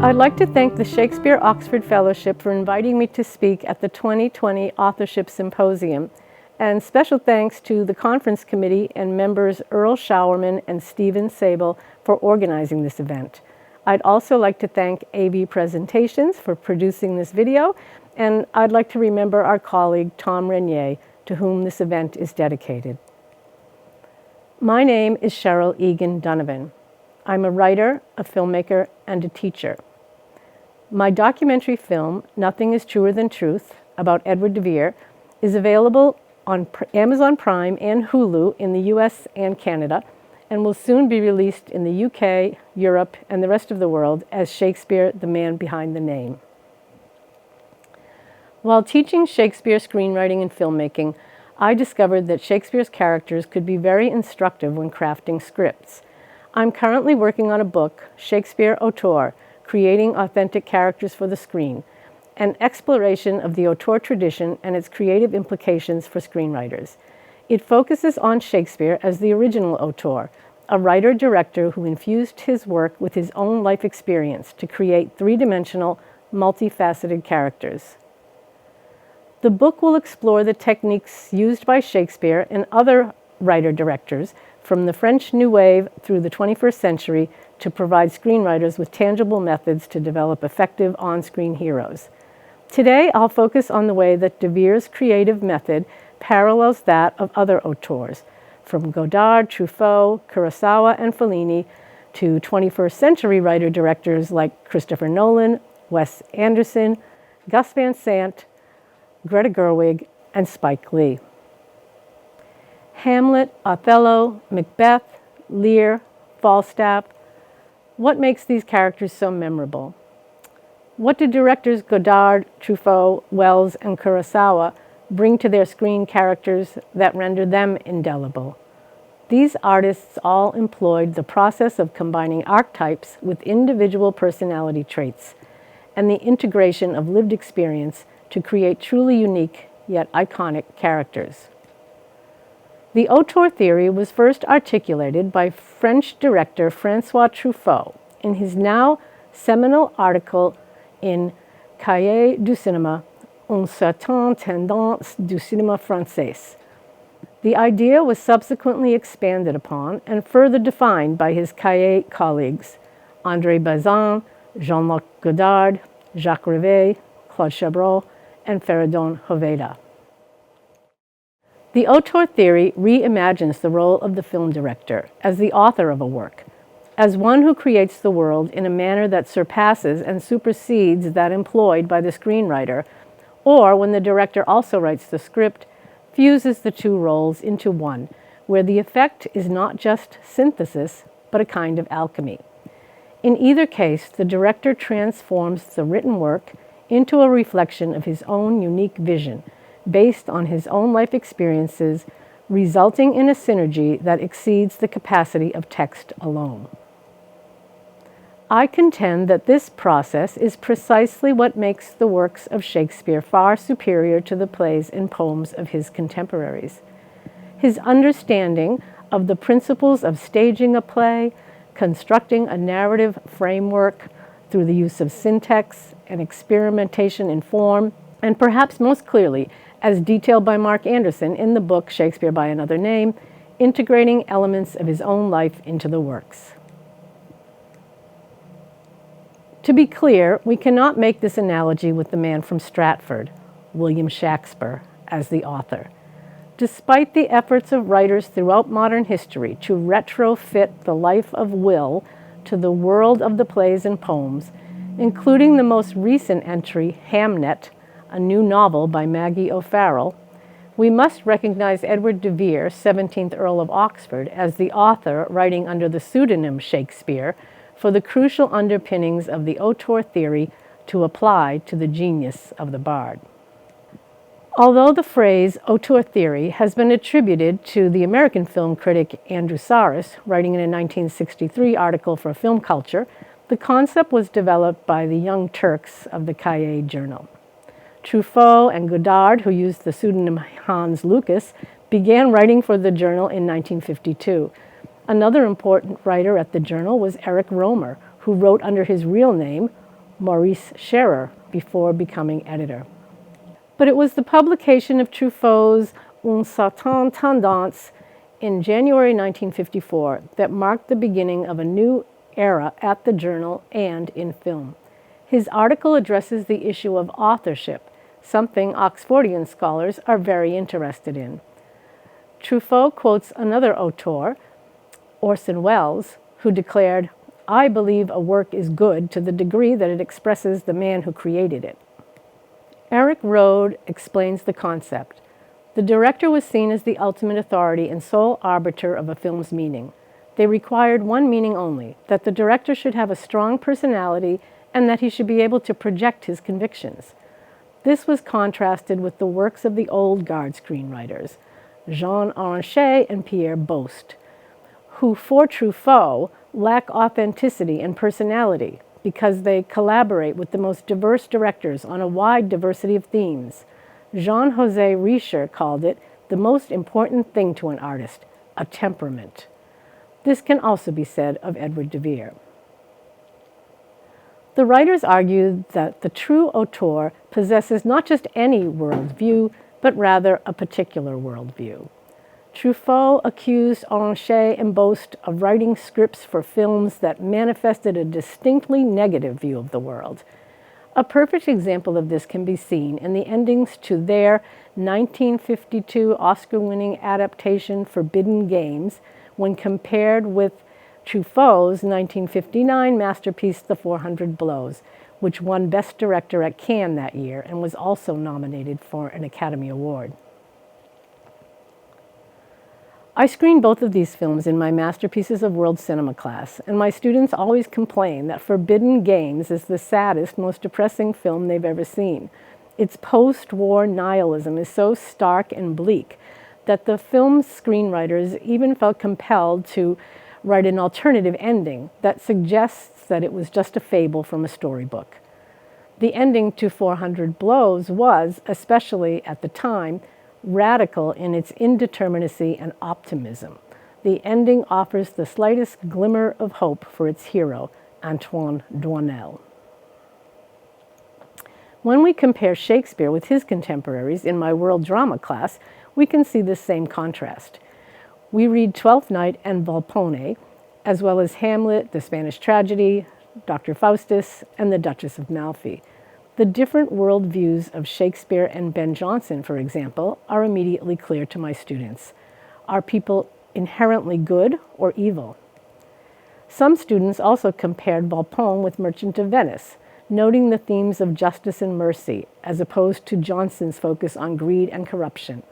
I'd like to thank the Shakespeare Oxford Fellowship for inviting me to speak at the 2020 Authorship Symposium, and special thanks to the conference committee and members Earl Showerman and Stephen Sable for organizing this event. I'd also like to thank AV Presentations for producing this video, and I'd like to remember our colleague Tom Renier, to whom this event is dedicated. My name is Cheryl Eagan-Donovan. I'm a writer, a filmmaker, and a teacher. My documentary film, Nothing is Truer Than Truth, about Edward de Vere, is available on Amazon Prime and Hulu in the US and Canada, and will soon be released in the UK, Europe, and the rest of the world as Shakespeare, the Man Behind the Name. While teaching Shakespeare screenwriting and filmmaking, I discovered that Shakespeare's characters could be very instructive when crafting scripts. I'm currently working on a book, Shakespeare, Auteur, Creating Authentic Characters for the Screen, an exploration of the auteur tradition and its creative implications for screenwriters. It focuses on Shakespeare as the original auteur, a writer-director who infused his work with his own life experience to create three-dimensional, multifaceted characters. The book will explore the techniques used by Shakespeare and other writer-directors from the French New Wave through the 21st century to provide screenwriters with tangible methods to develop effective on-screen heroes. Today, I'll focus on the way that de Vere's creative method parallels that of other auteurs, from Godard, Truffaut, Kurosawa, and Fellini, to 21st century writer-directors like Christopher Nolan, Wes Anderson, Gus Van Sant, Greta Gerwig, and Spike Lee. Hamlet, Othello, Macbeth, Lear, Falstaff. What makes these characters so memorable? What do directors Godard, Truffaut, Wells, and Kurosawa bring to their screen characters that render them indelible? These artists all employed the process of combining archetypes with individual personality traits and the integration of lived experience to create truly unique yet iconic characters. The auteur theory was first articulated by French director François Truffaut in his now seminal article in Cahiers du cinéma, une certaine tendance du cinéma français. The idea was subsequently expanded upon and further defined by his Cahiers colleagues, André Bazin, Jean-Luc Godard, Jacques Rivet, Claude Chabrol, and Feridun Hoveyda. The auteur theory reimagines the role of the film director as the author of a work, as one who creates the world in a manner that surpasses and supersedes that employed by the screenwriter, or when the director also writes the script, fuses the two roles into one, where the effect is not just synthesis, but a kind of alchemy. In either case, the director transforms the written work into a reflection of his own unique vision, based on his own life experiences, resulting in a synergy that exceeds the capacity of text alone. I contend that this process is precisely what makes the works of Shakespeare far superior to the plays and poems of his contemporaries. His understanding of the principles of staging a play, constructing a narrative framework through the use of syntax and experimentation in form, and perhaps most clearly, as detailed by Mark Anderson in the book Shakespeare by Another Name, integrating elements of his own life into the works. To be clear, we cannot make this analogy with the man from Stratford, William Shakespeare, as the author. Despite the efforts of writers throughout modern history to retrofit the life of Will to the world of the plays and poems, including the most recent entry, Hamnet, a new novel by Maggie O'Farrell, we must recognize Edward de Vere, 17th Earl of Oxford, as the author writing under the pseudonym Shakespeare for the crucial underpinnings of the auteur theory to apply to the genius of the bard. Although the phrase auteur theory has been attributed to the American film critic Andrew Saris, writing in a 1963 article for Film Culture, the concept was developed by the Young Turks of the Cahiers Journal. Truffaut and Godard, who used the pseudonym Hans Lucas, began writing for the journal in 1952. Another important writer at the journal was Eric Romer, who wrote under his real name, Maurice Cheryl, before becoming editor. But it was the publication of Truffaut's Une certaine tendance in January 1954 that marked the beginning of a new era at the journal and in film. His article addresses the issue of authorship, something Oxfordian scholars are very interested in. Truffaut quotes another auteur, Orson Welles, who declared, "I believe a work is good to the degree that it expresses the man who created it." Eric Rode explains the concept. The director was seen as the ultimate authority and sole arbiter of a film's meaning. They required one meaning only, that the director should have a strong personality and that he should be able to project his convictions. This was contrasted with the works of the old guard screenwriters, Jean Aranchet and Pierre Bost, who, for Truffaut, lack authenticity and personality because they collaborate with the most diverse directors on a wide diversity of themes. Jean-José Richer called it the most important thing to an artist, a temperament. This can also be said of Edward de Vere. The writers argued that the true auteur possesses not just any worldview, but rather a particular worldview. Truffaut accused Aranchet and Bost of writing scripts for films that manifested a distinctly negative view of the world. A perfect example of this can be seen in the endings to their 1952 Oscar-winning adaptation Forbidden Games when compared with Truffaut's 1959 masterpiece The 400 Blows, which won Best Director at Cannes that year and was also nominated for an Academy Award. I screened both of these films in my Masterpieces of World Cinema class, and my students always complain that Forbidden Games is the saddest, most depressing film they've ever seen. Its post-war nihilism is so stark and bleak that the film's screenwriters even felt compelled to write an alternative ending that suggests that it was just a fable from a storybook. The ending to 400 Blows was, especially at the time, radical in its indeterminacy and optimism. The ending offers the slightest glimmer of hope for its hero, Antoine Doinel. When we compare Shakespeare with his contemporaries in my world drama class, we can see this same contrast. We read Twelfth Night and Volpone, as well as Hamlet, The Spanish Tragedy, Dr. Faustus, and The Duchess of Malfi. The different worldviews of Shakespeare and Ben Jonson, for example, are immediately clear to my students. Are people inherently good or evil? Some students also compared Volpone with Merchant of Venice, noting the themes of justice and mercy, as opposed to Jonson's focus on greed and corruption.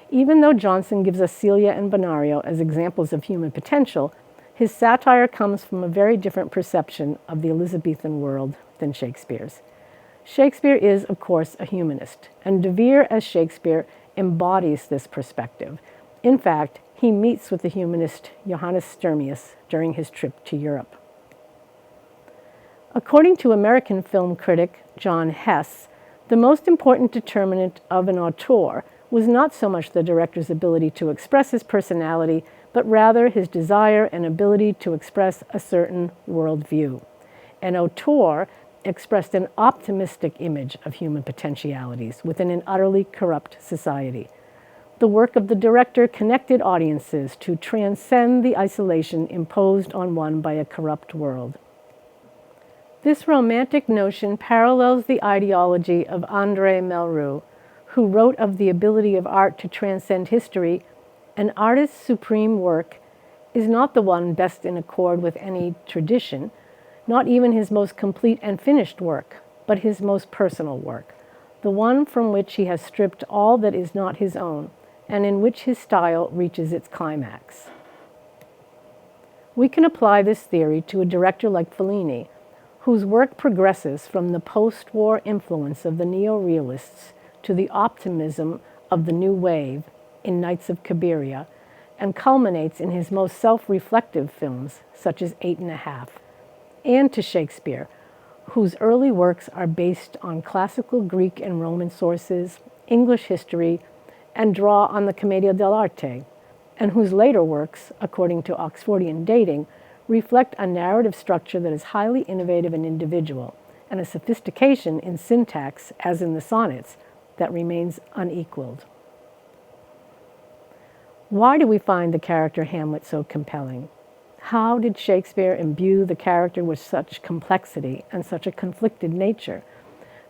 Even though Jonson gives us Celia and Benario as examples of human potential, his satire comes from a very different perception of the Elizabethan world than Shakespeare's. Shakespeare is, of course, a humanist, and de Vere as Shakespeare embodies this perspective. In fact, he meets with the humanist Johannes Sturmius during his trip to Europe. According to American film critic John Hess, the most important determinant of an auteur was not so much the director's ability to express his personality, but rather his desire and ability to express a certain worldview. An auteur expressed an optimistic image of human potentialities within an utterly corrupt society. The work of the director connected audiences to transcend the isolation imposed on one by a corrupt world. This romantic notion parallels the ideology of André Malraux, who wrote of the ability of art to transcend history. An artist's supreme work is not the one best in accord with any tradition, not even his most complete and finished work, but his most personal work, the one from which he has stripped all that is not his own, and in which his style reaches its climax. We can apply this theory to a director like Fellini, whose work progresses from the post-war influence of the neo-realists to the optimism of the new wave in Nights of Cabiria, and culminates in his most self-reflective films, such as 8½, and to Shakespeare, whose early works are based on classical Greek and Roman sources, English history, and draw on the Commedia dell'arte, and whose later works, according to Oxfordian dating, reflect a narrative structure that is highly innovative and individual, and a sophistication in syntax, as in the sonnets, that remains unequaled. Why do we find the character Hamlet so compelling? How did Shakespeare imbue the character with such complexity and such a conflicted nature?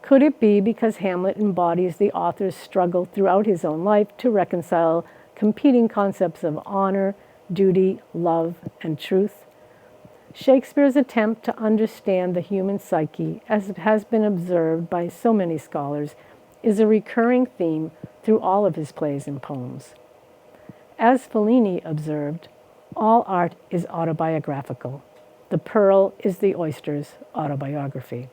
Could it be because Hamlet embodies the author's struggle throughout his own life to reconcile competing concepts of honor, duty, love, and truth? Shakespeare's attempt to understand the human psyche, as has been observed by so many scholars, is a recurring theme through all of his plays and poems. As Fellini observed, all art is autobiographical. The pearl is the oyster's autobiography.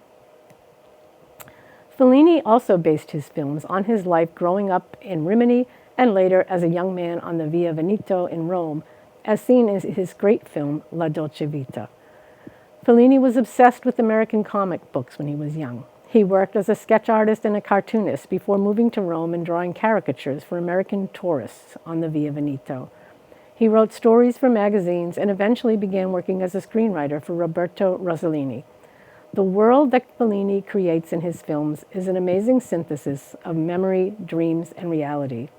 Fellini also based his films on his life growing up in Rimini and later as a young man on the Via Veneto in Rome, as seen in his great film La Dolce Vita. Fellini was obsessed with American comic books when he was young. He worked as a sketch artist and a cartoonist before moving to Rome and drawing caricatures for American tourists on the Via Veneto. He wrote stories for magazines and eventually began working as a screenwriter for Roberto Rossellini. The world that Fellini creates in his films is an amazing synthesis of memory, dreams, and reality.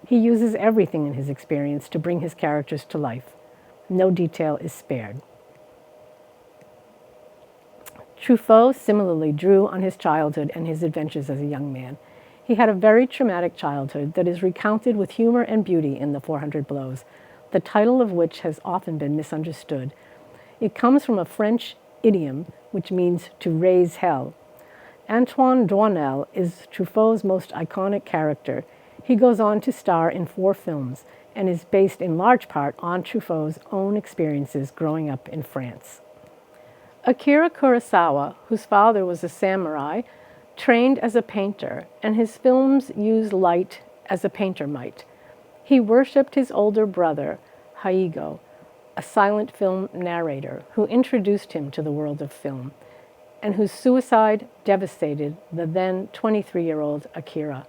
He uses everything in his experience to bring his characters to life. No detail is spared. Truffaut similarly drew on his childhood and his adventures as a young man. He had a very traumatic childhood that is recounted with humor and beauty in The 400 Blows, the title of which has often been misunderstood. It comes from a French idiom which means to raise hell. Antoine Doinel is Truffaut's most iconic character. He goes on to star in 4 films and is based in large part on Truffaut's own experiences growing up in France. Akira Kurosawa, whose father was a samurai, trained as a painter, and his films use light as a painter might. He worshipped his older brother, Haigo, a silent film narrator who introduced him to the world of film, and whose suicide devastated the then 23-year-old Akira.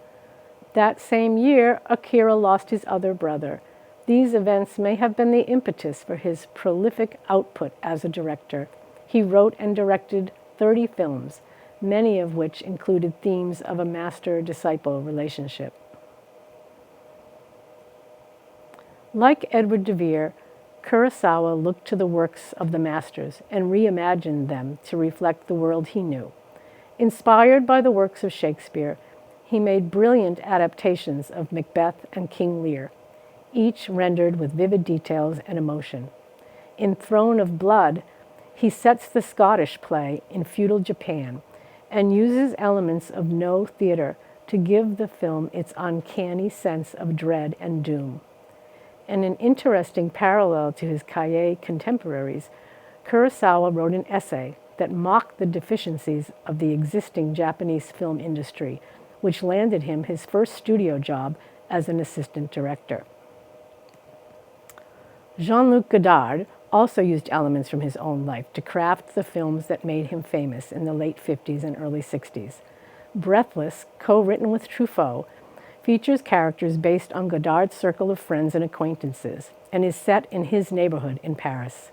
That same year, Akira lost his other brother. These events may have been the impetus for his prolific output as a director. He wrote and directed 30 films, many of which included themes of a master-disciple relationship. Like Edward de Vere, Kurosawa looked to the works of the masters and reimagined them to reflect the world he knew. Inspired by the works of Shakespeare, he made brilliant adaptations of Macbeth and King Lear, each rendered with vivid details and emotion. In Throne of Blood, he sets the Scottish play in feudal Japan and uses elements of no theater to give the film its uncanny sense of dread and doom. In an interesting parallel to his Kaye contemporaries, Kurosawa wrote an essay that mocked the deficiencies of the existing Japanese film industry, which landed him his first studio job as an assistant director. Jean-Luc Godard also used elements from his own life to craft the films that made him famous in the late 50s and early 60s. Breathless, co-written with Truffaut, features characters based on Godard's circle of friends and acquaintances and is set in his neighborhood in Paris.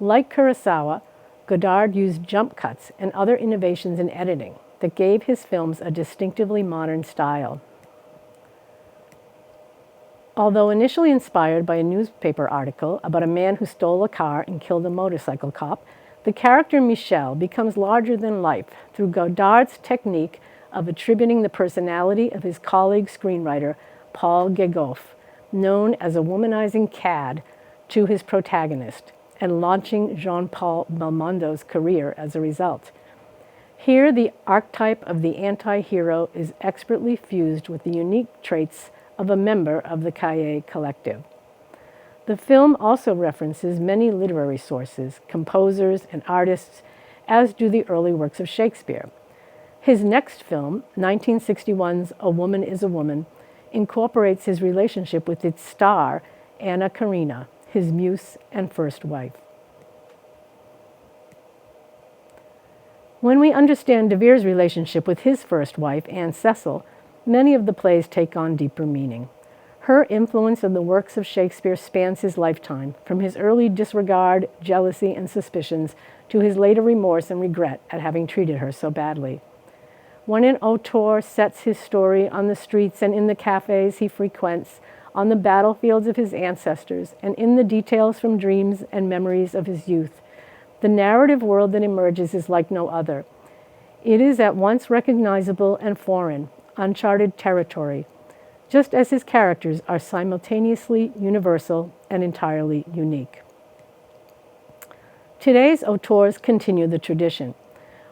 Like Kurosawa, Godard used jump cuts and other innovations in editing that gave his films a distinctively modern style. Although initially inspired by a newspaper article about a man who stole a car and killed a motorcycle cop, the character Michel becomes larger than life through Godard's technique of attributing the personality of his colleague screenwriter Paul Gauguin, known as a womanizing cad, to his protagonist, and launching Jean-Paul Belmondo's career as a result. Here, the archetype of the anti-hero is expertly fused with the unique traits of a member of the Kaye collective. The film also references many literary sources, composers, and artists, as do the early works of Shakespeare. His next film, 1961's A Woman is a Woman, incorporates his relationship with its star, Anna Karina, his muse and first wife. When we understand de Vere's relationship with his first wife, Anne Cecil, many of the plays take on deeper meaning. Her influence on the works of Shakespeare spans his lifetime, from his early disregard, jealousy, and suspicions to his later remorse and regret at having treated her so badly. When an auteur sets his story on the streets and in the cafes he frequents, on the battlefields of his ancestors, and in the details from dreams and memories of his youth, the narrative world that emerges is like no other. It is at once recognizable and foreign, uncharted territory, just as his characters are simultaneously universal and entirely unique. Today's auteurs continue the tradition.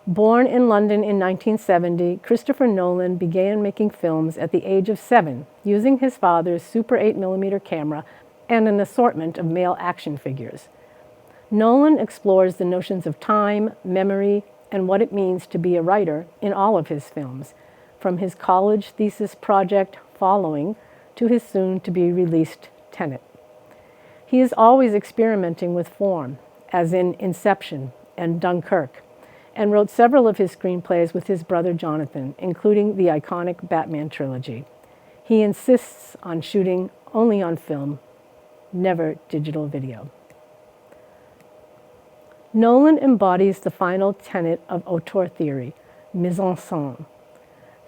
Born in London in 1970, Christopher Nolan began making films at the age of 7, using his father's Super 8mm camera and an assortment of male action figures. Nolan explores the notions of time, memory, and what it means to be a writer in all of his films, from his college thesis project, Following, to his soon-to-be-released Tenet. He is always experimenting with form, as in Inception and Dunkirk, and wrote several of his screenplays with his brother Jonathan, including the iconic Batman trilogy. He insists on shooting only on film, never digital video. Nolan embodies the final tenet of auteur theory, mise en scène.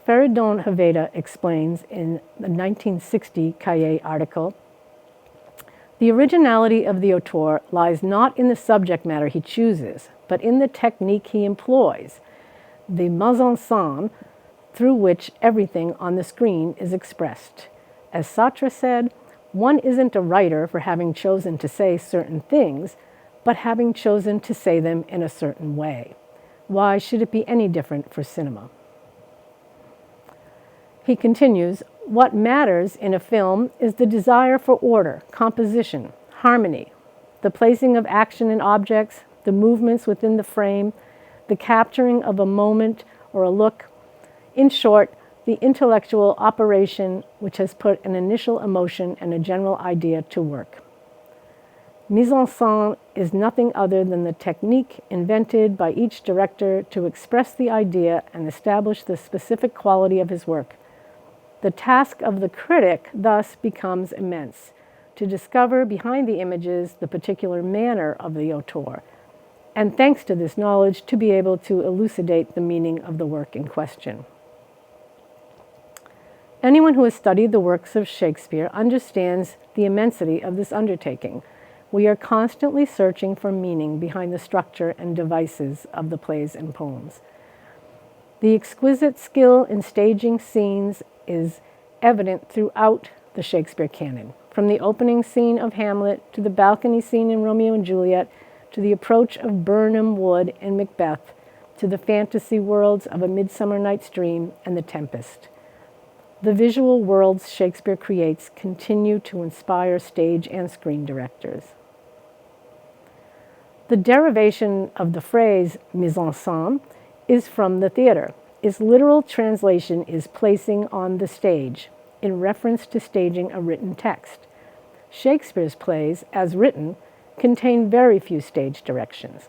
Feridun Haveda explains in the 1960 Cahiers article, "The originality of the auteur lies not in the subject matter he chooses, but in the technique he employs, the mise en scène through which everything on the screen is expressed. As Sartre said, one isn't a writer for having chosen to say certain things, but having chosen to say them in a certain way. Why should it be any different for cinema?" He continues, "What matters in a film is the desire for order, composition, harmony, the placing of action and objects, the movements within the frame, the capturing of a moment or a look. In short, the intellectual operation which has put an initial emotion and a general idea to work. Mise en scène is nothing other than the technique invented by each director to express the idea and establish the specific quality of his work. The task of the critic thus becomes immense, to discover behind the images the particular manner of the auteur, and thanks to this knowledge, to be able to elucidate the meaning of the work in question." Anyone who has studied the works of Shakespeare understands the immensity of this undertaking. We are constantly searching for meaning behind the structure and devices of the plays and poems. The exquisite skill in staging scenes is evident throughout the Shakespeare canon, from the opening scene of Hamlet to the balcony scene in Romeo and Juliet, to the approach of Birnam Wood in Macbeth, to the fantasy worlds of A Midsummer Night's Dream and The Tempest. The visual worlds Shakespeare creates continue to inspire stage and screen directors. The derivation of the phrase mise en scène is from the theater. Its literal translation is placing on the stage, in reference to staging a written text. Shakespeare's plays, as written, contain very few stage directions.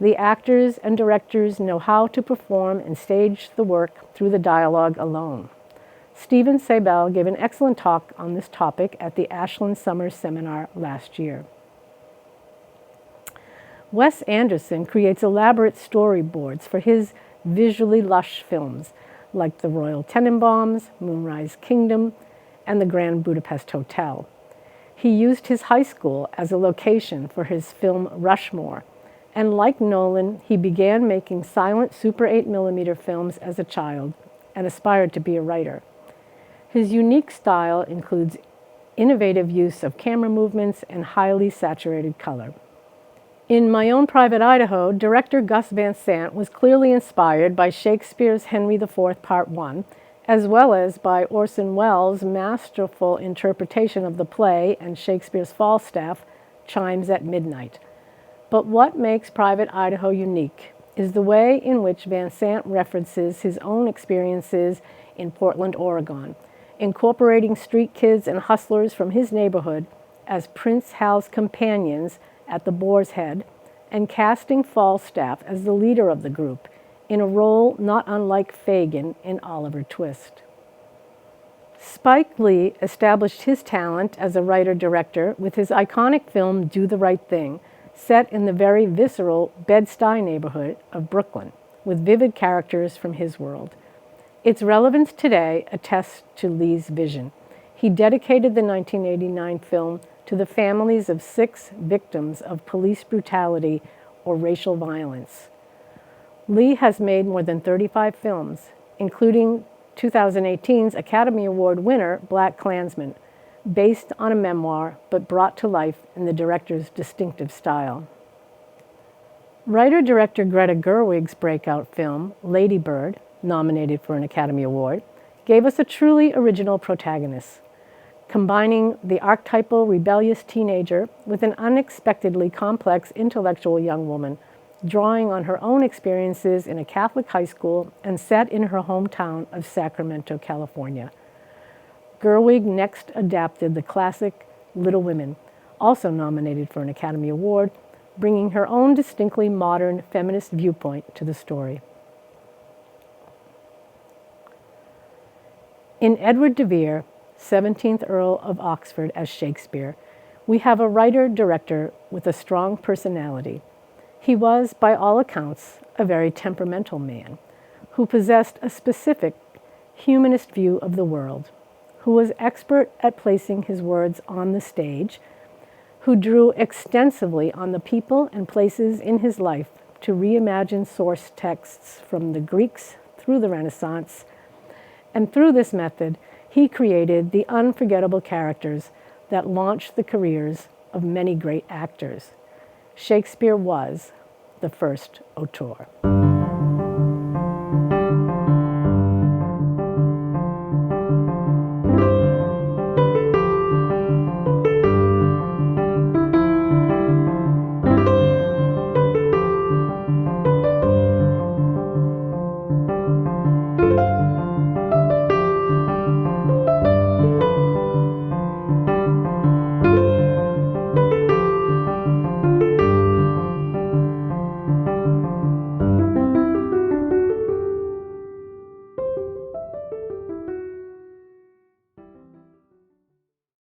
The actors and directors know how to perform and stage the work through the dialogue alone. Stephen Sabel gave an excellent talk on this topic at the Ashland Summer Seminar last year. Wes Anderson creates elaborate storyboards for his visually lush films, like The Royal Tenenbaums, Moonrise Kingdom, and The Grand Budapest Hotel. He used his high school as a location for his film Rushmore, and like Nolan, he began making silent Super 8mm films as a child and aspired to be a writer. His unique style includes innovative use of camera movements and highly saturated color. In My Own Private Idaho, director Gus Van Sant was clearly inspired by Shakespeare's Henry IV Part I, as well as by Orson Welles' masterful interpretation of the play and Shakespeare's Falstaff, Chimes at Midnight. But what makes Private Idaho unique is the way in which Van Sant references his own experiences in Portland, Oregon, incorporating street kids and hustlers from his neighborhood as Prince Hal's companions at the Boar's Head, and casting Falstaff as the leader of the group in a role not unlike Fagin in Oliver Twist. Spike Lee established his talent as a writer-director with his iconic film Do the Right Thing, set in the very visceral Bed-Stuy neighborhood of Brooklyn, with vivid characters from his world. Its relevance today attests to Lee's vision. He dedicated the 1989 film to the families of 6 victims of police brutality or racial violence. Lee has made more than 35 films, including 2018's Academy Award winner Black Klansman, based on a memoir but brought to life in the director's distinctive style. Writer-director Greta Gerwig's breakout film, Lady Bird, nominated for an Academy Award, gave us a truly original protagonist, combining the archetypal rebellious teenager with an unexpectedly complex intellectual young woman, drawing on her own experiences in a Catholic high school and set in her hometown of Sacramento, California. Gerwig next adapted the classic Little Women, also nominated for an Academy Award, bringing her own distinctly modern feminist viewpoint to the story. In Edward de Vere, 17th Earl of Oxford as Shakespeare, we have a writer-director with a strong personality. He was, by all accounts, a very temperamental man who possessed a specific humanist view of the world, who was expert at placing his words on the stage, who drew extensively on the people and places in his life to reimagine source texts from the Greeks through the Renaissance, and through this method, he created the unforgettable characters that launched the careers of many great actors. Shakespeare was the first auteur.